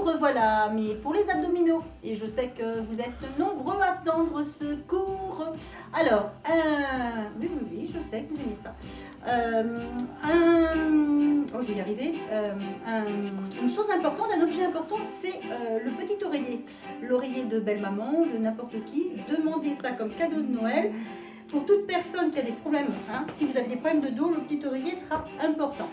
revoilà, mais pour les abdominaux. Et je sais que vous êtes nombreux à attendre ce cours. Alors, oui, je sais que vous aimez ça. Oh, je vais y arriver. Une chose importante, un objet important, c'est le petit oreiller. L'oreiller de belle-maman, de n'importe qui. Demandez ça comme cadeau de Noël. Pour toute personne qui a des problèmes, hein, si vous avez des problèmes de dos, le petit oreiller sera important.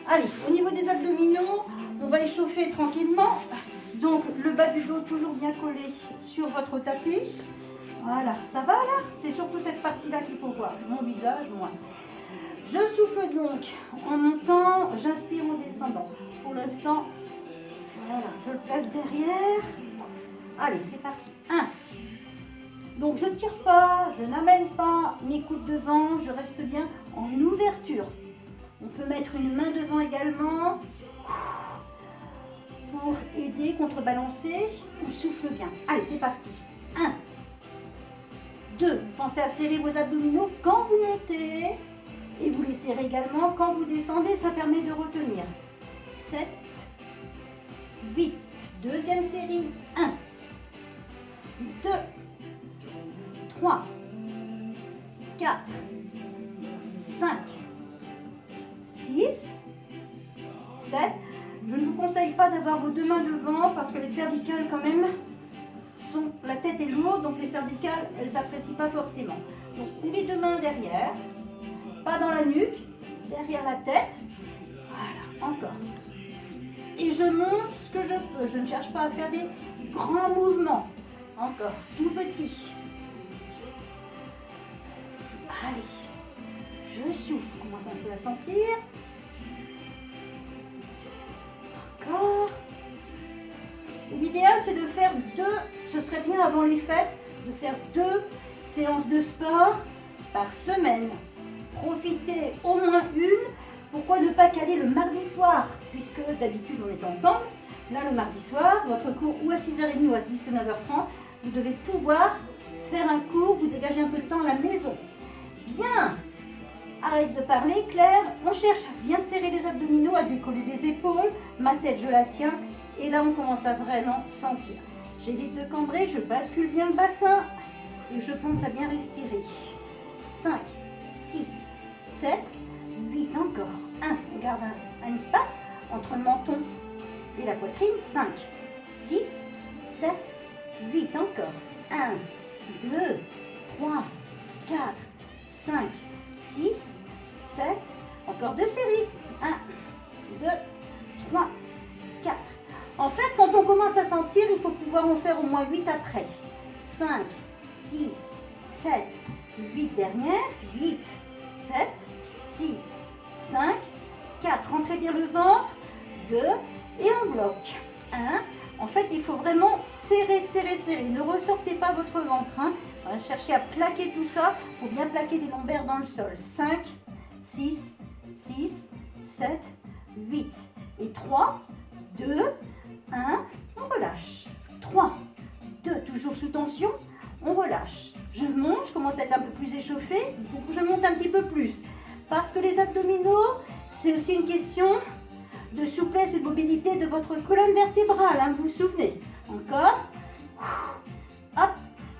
Allez, au niveau des abdominaux, on va échauffer tranquillement. Donc, le bas du dos toujours bien collé sur votre tapis. Voilà, ça va là? C'est surtout cette partie-là qu'il faut voir. Mon visage, moi. Je souffle donc en montant, j'inspire en descendant. Pour l'instant, voilà, je le place derrière. Allez, c'est parti. 1. Donc, je ne tire pas, je n'amène pas mes coudes devant, je reste bien en ouverture. On peut mettre une main devant également pour aider, contrebalancer. On souffle bien. Allez, c'est parti. 1, 2. Pensez à serrer vos abdominaux quand vous montez. Et vous les serrez également quand vous descendez. Ça permet de retenir. 7, 8. Deuxième série. 1, 2, 3, 4, 5, 6, 7. Je ne vous conseille pas d'avoir vos deux mains devant parce que les cervicales quand même la tête est lourde, donc les cervicales, elles n'apprécient pas forcément. Donc les deux mains derrière, pas dans la nuque, derrière la tête. Voilà, encore. Et je monte ce que je peux. Je ne cherche pas à faire des grands mouvements. Encore, tout petit. Allez, je souffle, commence un peu à sentir. Encore. L'idéal, c'est de faire ce serait bien avant les fêtes, de faire 2 séances de sport par semaine. Profitez au moins une. Pourquoi ne pas caler le mardi soir? Puisque d'habitude, on est ensemble. Là, le mardi soir, votre cours ou à 6h30 ou à 19h30, vous devez pouvoir faire un cours, vous dégagez un peu de temps à la maison. Bien. Arrête de parler, Claire. On cherche à bien serrer les abdominaux, à décoller les épaules. Ma tête, je la tiens. Et là, on commence à vraiment sentir. J'évite de cambrer, je bascule bien le bassin. Et je pense à bien respirer. 5, 6, 7, 8, encore. 1, on garde un espace entre le menton et la poitrine. 5, 6, 7, 8, encore. 1, 2, 3, 4, 5, 6, 7, encore 2 séries. 1, 2, 3, 4. En fait, quand on commence à sentir, il faut pouvoir en faire au moins 8 après. 5, 6, 7, 8 dernières. 8, 7, 6, 5, 4. Rentrez bien le ventre. 2 et on bloque. 1. En fait, il faut vraiment serrer, serrer, serrer. Ne ressortez pas votre ventre. Hein. On va chercher à plaquer tout ça pour bien plaquer les lombaires dans le sol. 5, 6, 6, 7, 8. Et 3, 2, 1. On relâche. 3, 2. Toujours sous tension. On relâche. Je monte. Je commence à être un peu plus échauffée. Il faut que je monte un petit peu plus. Parce que les abdominaux, c'est aussi une question de souplesse et de mobilité de votre colonne vertébrale. Hein, vous vous souvenez? Encore. Hop.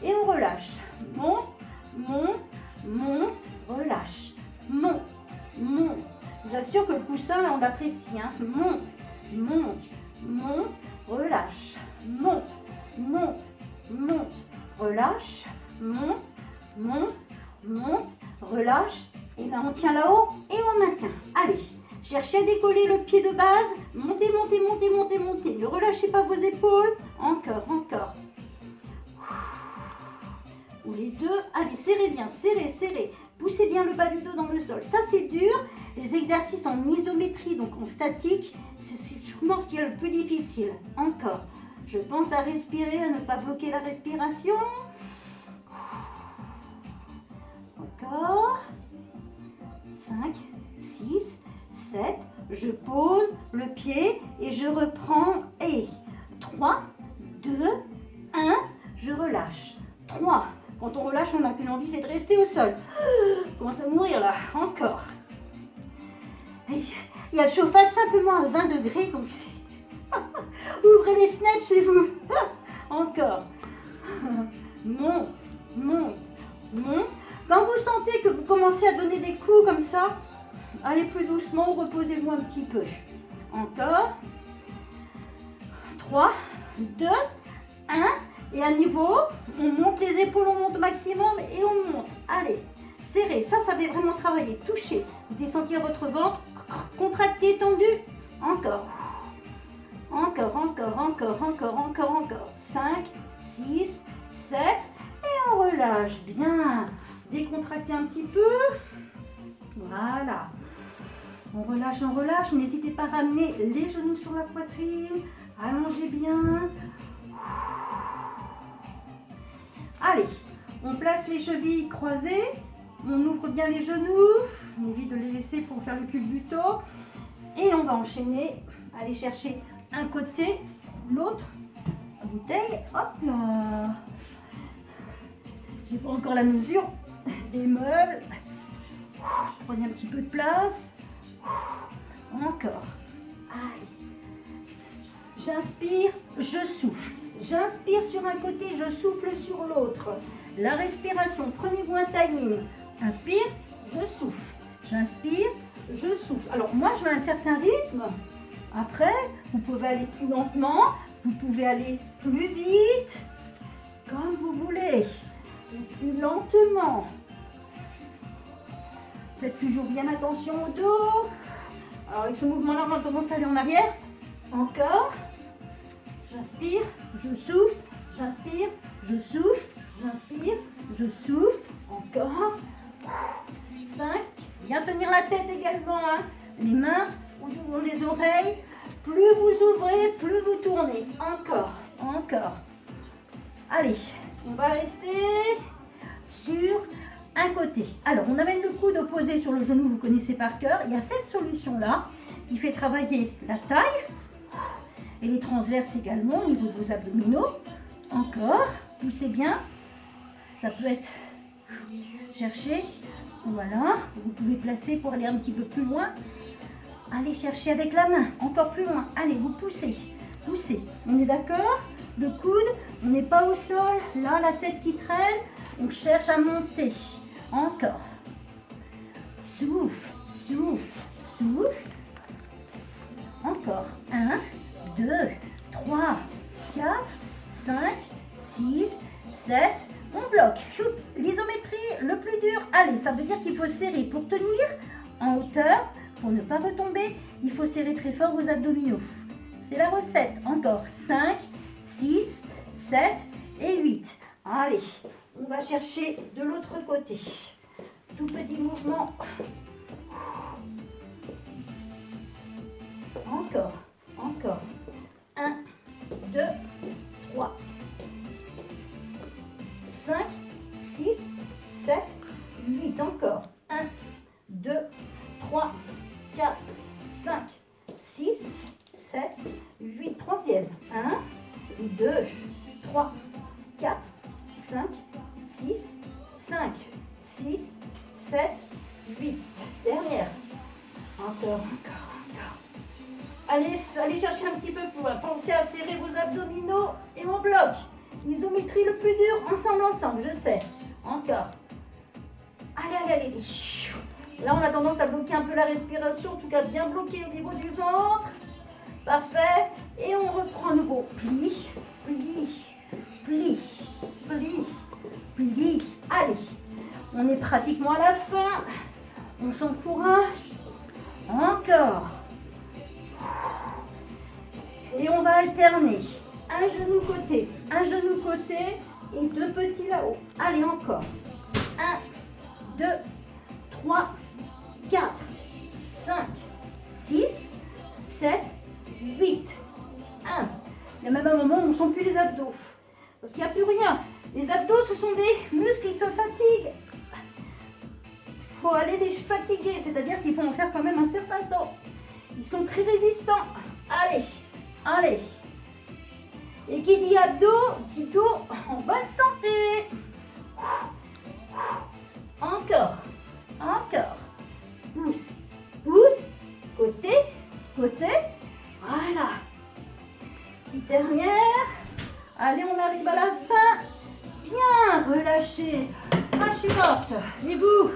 Et on relâche. Monte, monte, monte, relâche. Monte, monte. Je vous assure que le coussin, là, on l'apprécie. Hein. Monte, monte, monte, relâche. Monte, monte, monte, relâche. Monte, monte, monte, relâche. Et là, on tient là-haut et on maintient. Allez, cherchez à décoller le pied de base. Montez, montez, montez, montez, montez. Ne relâchez pas vos épaules. Encore, encore. Ou les deux. Allez, serrez bien, serrez, serrez. Poussez bien le bas du dos dans le sol. Ça, c'est dur. Les exercices en isométrie, donc en statique, c'est sûrement ce qui est le plus difficile. Encore. Je pense à respirer, à ne pas bloquer la respiration. Encore. 5, 6, 7. Je pose le pied et je reprends. Et 3, 2, 1. Je relâche. 3. Quand on relâche, on n'a qu'une envie, c'est de rester au sol. On commence à mourir là. Encore. Et il y a le chauffage simplement à 20 degrés, donc ouvrez ouvrez les fenêtres chez vous. Encore. Monte, monte, monte. Quand vous sentez que vous commencez à donner des coups comme ça, allez plus doucement, reposez-vous un petit peu. Encore. 3, 2, 1. Et à niveau, on monte les épaules, on monte au maximum et on monte. Allez, serrez. Ça va vraiment travailler. Touchez. Vous devez sentir votre ventre contracté, tendu. Encore. Encore, encore, encore, encore, encore, encore. 5, 6, 7. Et on relâche. Bien. Décontractez un petit peu. Voilà. On relâche, on relâche. N'hésitez pas à ramener les genoux sur la poitrine. Allongez bien. Allez, on place les chevilles croisées. On ouvre bien les genoux. On évite de les laisser pour faire le culbuto. Et on va enchaîner. Aller chercher un côté, l'autre. La bouteille. Hop là. J'ai pas encore la mesure des meubles. Prenez un petit peu de place. Encore. Allez. J'inspire, je souffle. J'inspire sur un côté, je souffle sur l'autre. La respiration, prenez-vous un timing. Inspire, je souffle. J'inspire, je souffle. Alors moi, je veux un certain rythme. Après, vous pouvez aller plus lentement, vous pouvez aller plus vite, comme vous voulez. Ou plus lentement. Faites toujours bien attention au dos. Alors avec ce mouvement-là, on va commencer à aller en arrière. Encore. J'inspire, je souffle. J'inspire, je souffle. J'inspire, je souffle. Encore. 5. Bien tenir la tête également. Hein. Les mains au devant des oreilles. Plus vous ouvrez, plus vous tournez. Encore. Encore. Allez, on va rester sur un côté. Alors, on amène le coude opposé sur le genou, vous connaissez par cœur. Il y a cette solution-là qui fait travailler la taille et les transverses également au niveau de vos abdominaux. Encore, poussez bien. Ça peut être chercher. Voilà, vous pouvez placer pour aller un petit peu plus loin. Allez chercher avec la main, encore plus loin. Allez, vous poussez, poussez. On est d'accord? Le coude, on n'est pas au sol. Là, la tête qui traîne. On cherche à monter. Encore. Souffle, souffle, souffle. Encore. 1, 2, 3, 4, 5, 6, 7. On bloque. Choup. L'isométrie, le plus dur. Allez, ça veut dire qu'il faut serrer pour tenir en hauteur. Pour ne pas retomber, il faut serrer très fort vos abdominaux. C'est la recette. Encore 5, 6, 7 et 8. Allez, on va chercher de l'autre côté. Tout petit mouvement. Encore, encore. 1, 2, 3, 5, 6, 7, 8. Encore. 1, 2, 3, 4, 5, 6, 7, 8. Troisième. 1, 2, 3, 4, 5, 6, 5, 6, 7, 8. Dernière. Encore, encore, encore. Allez chercher un petit peu plus loin. Pensez à serrer vos abdominaux et on bloque. Isométrie le plus dur. Ensemble, je sais. Encore. Allez. Là, on a tendance à bloquer un peu la respiration. En tout cas, bien bloqué au niveau du ventre. Parfait. Et on reprend à nouveau. Plie, plie, plie, plie, plie. Allez. On est pratiquement à la fin. On s'encourage. Encore. Et on va alterner. Un genou côté et deux petits là-haut. Allez, encore. 1, 2, 3, 4, 5, 6, 7, 8. 1. Il y a même un moment où on ne sent plus les abdos. Parce qu'il n'y a plus rien. Les abdos, ce sont des muscles qui se fatiguent. Il faut aller les fatiguer, c'est-à-dire qu'il faut en faire quand même un certain temps. Ils sont très résistants. Allez. Et qui dit abdos, dit dos en bonne santé. Encore. Pousse. Côté. Voilà. petite dernière. Allez, on arrive à la fin. Bien relâché. Ah, je suis morte. Et vous?